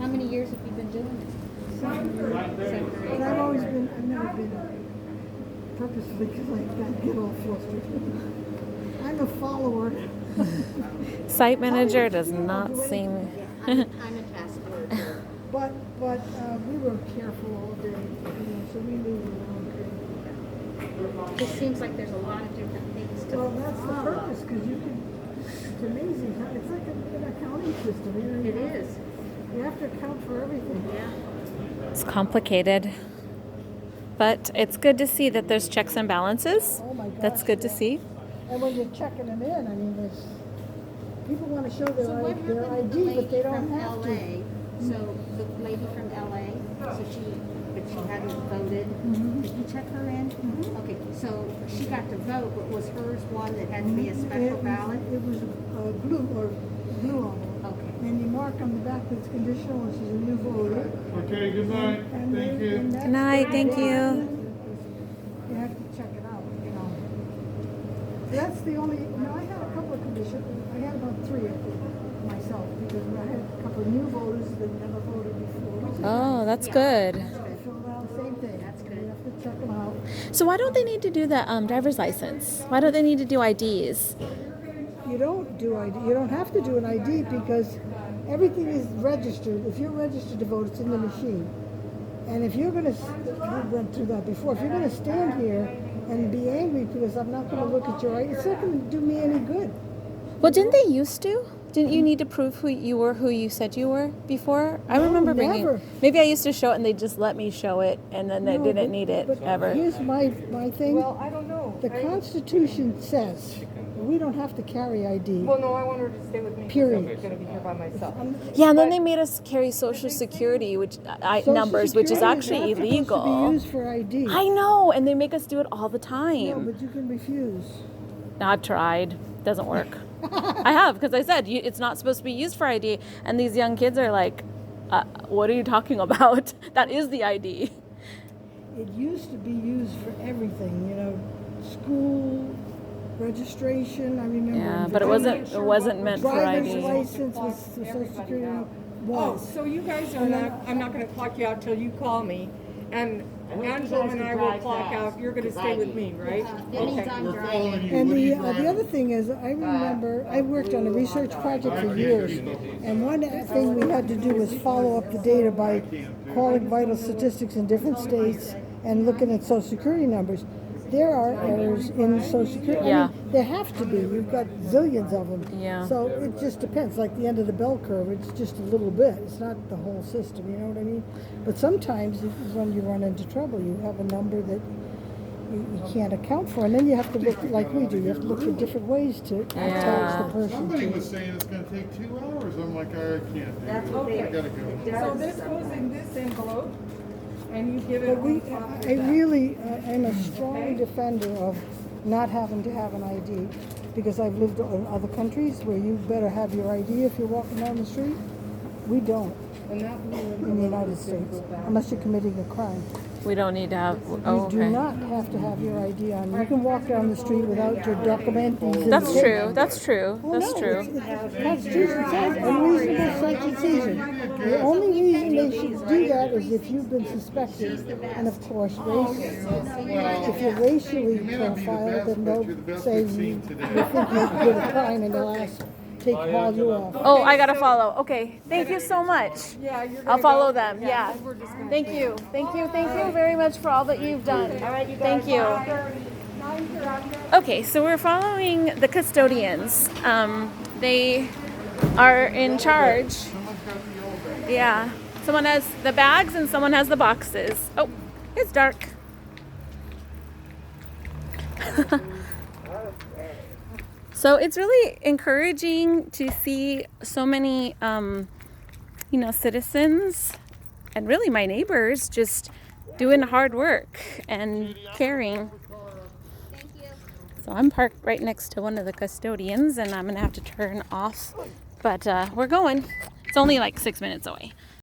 How many years have you been doing it? 7 or 8. But I've never been purposefully because I get all flustered. I'm a follower. Site manager does not seem... I'm a task force. But we were careful all day, so we knew we were okay. It seems like there's a lot of different things to Well, that's the follow. purpose, because it's amazing. It's like an accounting system. It is. You have to account for everything. Yeah. It's complicated. But it's good to see that there's checks and balances. Oh my gosh. That's good to see. And when you're checking them in, I mean, people want to show their So what their happened to the ID, lady but they don't from have LA? to. So the lady from LA, but she hadn't voted. Did you check her in? Okay, so she got to vote, but was hers one that had to be a special ballot? It was blue envelope. Okay. And you mark on the back that it's conditional, and she's a new voter. Okay, good night. Thank you. Good night, thank you. You have to check it out, That's the only, I had a couple of conditions. I had about 3 of them myself, because I had a couple of new voters that never voted before. Oh, that's good. I filled out the same thing. That's good. You have to check them out. So why don't they need to do the driver's license? Why don't they need to do IDs? You don't do ID. You don't have to do an ID because everything is registered. If you're registered to vote, it's in the machine. And if you're going to, we went through that before, if you're going to stand here and be angry because I'm not going to look at your ID, it's not going to do me any good. Well, didn't they used to? Didn't you need to prove who you said you were before? I remember bringing. never. Maybe I used to show it and they just let me show it, and then they didn't need it but ever. Here's my thing. Well, I don't know. The Constitution says we don't have to carry ID. Well, no, I want her to stay with me. Period. I'm going to be here by myself. Yeah, and then they made us carry Social Security, numbers, which is actually Social Security is not supposed illegal. to be used for ID. I know, and they make us do it all the No, time. but you can refuse. No, I've tried. Doesn't work. I have, because I said it's not supposed to be used for ID, and these young kids are like, "What are you talking about? That is the ID." It used to be used for everything, school registration. I remember. Yeah, but it wasn't meant for driver's ID. license with Social Security Oh, was. so you guys are not, I'm not going to clock you out till you call me. And Angela and I will clock out. You're going to stay with me, right? Anytime We're following you. And What are you the driving? other thing is, I remember I worked on a research project for years, and one thing we had to do was follow up the data by calling vital statistics in different states and looking at Social Security numbers. There are errors in Social Security. Yeah. I mean, there have to be. We've got zillions of them. Yeah. So it just depends. Like the end of the bell curve, it's just a little bit. It's not the whole system. You know what I mean? But sometimes when you run into trouble, you have a number that you can't account for, and then you have to look like we do. You have to look for different ways to attach the person Somebody to was it. saying it's going to take 2 hours. I'm like, I can't do it. Okay. I gotta go. So this goes in this envelope, and you give it But one copy I of that. really am a strong defender of not having to have an ID, because I've lived in other countries where you better have your ID if you're walking down the street. We don't And that in the United States, unless you're committing a crime. We don't need to have. You Oh, do okay. not have to have your ID on. You can walk down the street without your document. That's true. That's true. Well, That's no, true. The Constitution says unreasonable search and seizure. The only reason they should do that is if you've been suspected, and of course, race. If you're racially profiled, then they'll say you think you did a crime, and they'll call you off. Oh, I gotta follow. Okay, thank you so much. Yeah, you're I'll gonna follow go. them. Yeah. We're just gonna Thank you. Thank you. Thank you very much for all that you've done. All right, you guys. Thank you. Okay, so we're following the custodians. They are in charge. Yeah. Someone has the bags and someone has the boxes. Oh, it's dark. So it's really encouraging to see so many, citizens and really my neighbors just doing hard work and caring. So I'm parked right next to one of the custodians, and I'm going to have to turn off. But we're going. It's only like 6 minutes away.